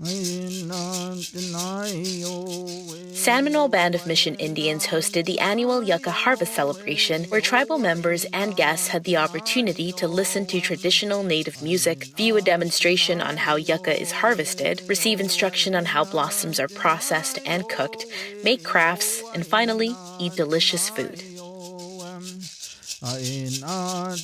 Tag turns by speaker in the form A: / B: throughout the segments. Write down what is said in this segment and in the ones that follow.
A: San Manuel Band of Mission Indians hosted the annual Yucca Harvest Celebration, where tribal members and guests had the opportunity to listen to traditional native music, view a demonstration on how yucca is harvested, receive instruction on how blossoms are processed and cooked, make crafts, and finally, eat delicious food.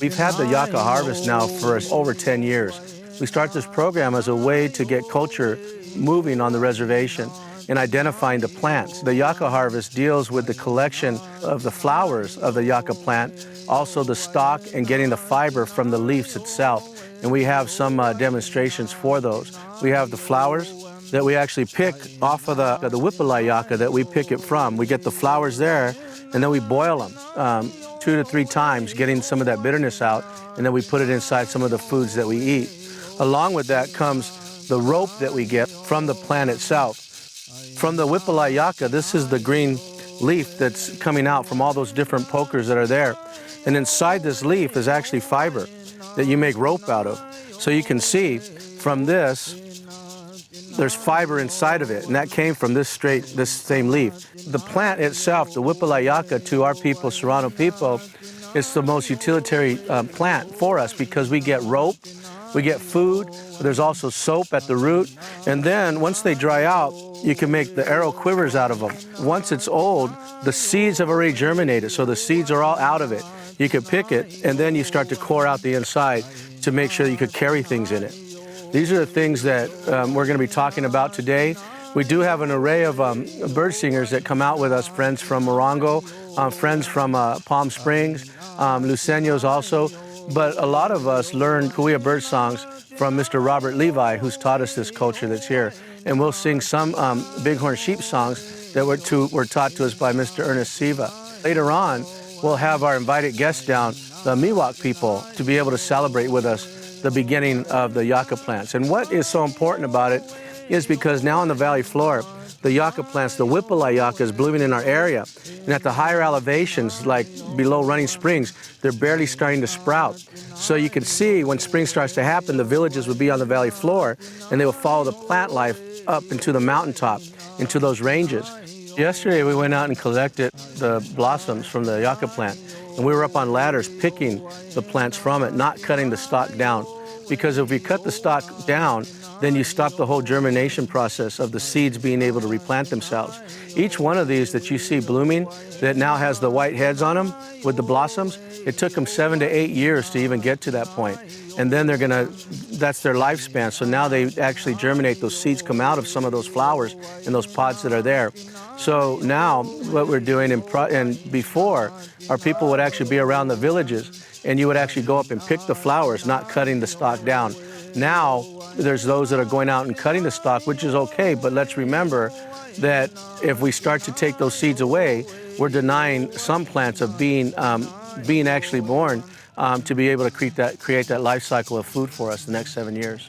B: We've had the Yucca Harvest now for over 10 years. We start this program as a way to get culture moving on the reservation and identifying the plants. The Yucca Harvest deals with the collection of the flowers of the yucca plant, also the stalk and getting the fiber from the leaves itself. And we have some demonstrations for those. We have the flowers that we actually pick off of the Whippalai yucca that we pick it from. We get the flowers there and then we boil them 2 to 3 times, getting some of that bitterness out, and then we put it inside some of the foods that we eat. Along with that comes the rope that we get from the plant itself. From the Whippalai yucca, this is the green leaf that's coming out from all those different pokers that are there. And inside this leaf is actually fiber that you make rope out of. So you can see from this, there's fiber inside of it, and that came from this same leaf. The plant itself, the Whippalai yucca, to our people, Serrano people, it's the most utilitarian plant for us because we get rope, we get food, there's also soap at the root, and then once they dry out, you can make the arrow quivers out of them. Once it's old, the seeds have already germinated, so the seeds are all out of it. You can pick it, and then you start to core out the inside to make sure you could carry things in it. These are the things that we're going to be talking about today. We do have an array of bird singers that come out with us, friends from Morongo, friends from Palm Springs, Luceños also. But a lot of us learned Cahuilla bird songs from Mr. Robert Levi, who's taught us this culture that's here. And we'll sing some bighorn sheep songs that were taught to us by Mr. Ernest Siva. Later on, we'll have our invited guests down, the Miwok people, to be able to celebrate with us the beginning of the yucca plants. And what is so important about it is because now on the valley floor, the yucca plants, the Whippalai yucca, is blooming in our area. And at the higher elevations, like below Running Springs, they're barely starting to sprout. So you can see when spring starts to happen, the villages would be on the valley floor, and they will follow the plant life up into the mountaintop, into those ranges. Yesterday, we went out and collected the blossoms from the yucca plant. And we were up on ladders picking the plants from it, not cutting the stalk down. Because if we cut the stalk down, then you stop the whole germination process of the seeds being able to replant themselves. Each one of these that you see blooming, that now has the white heads on them with the blossoms, it took them 7 to 8 years to even get to that point. And then that's their lifespan. So now they actually germinate, those seeds come out of some of those flowers and those pods that are there. So now what we're doing, and before, our people would actually be around the villages and you would actually go up and pick the flowers, not cutting the stalk down. Now, there's those that are going out and cutting the stalk, which is okay, but let's remember that if we start to take those seeds away, we're denying some plants of being actually born to be able to create that life cycle of food for us the next 7 years.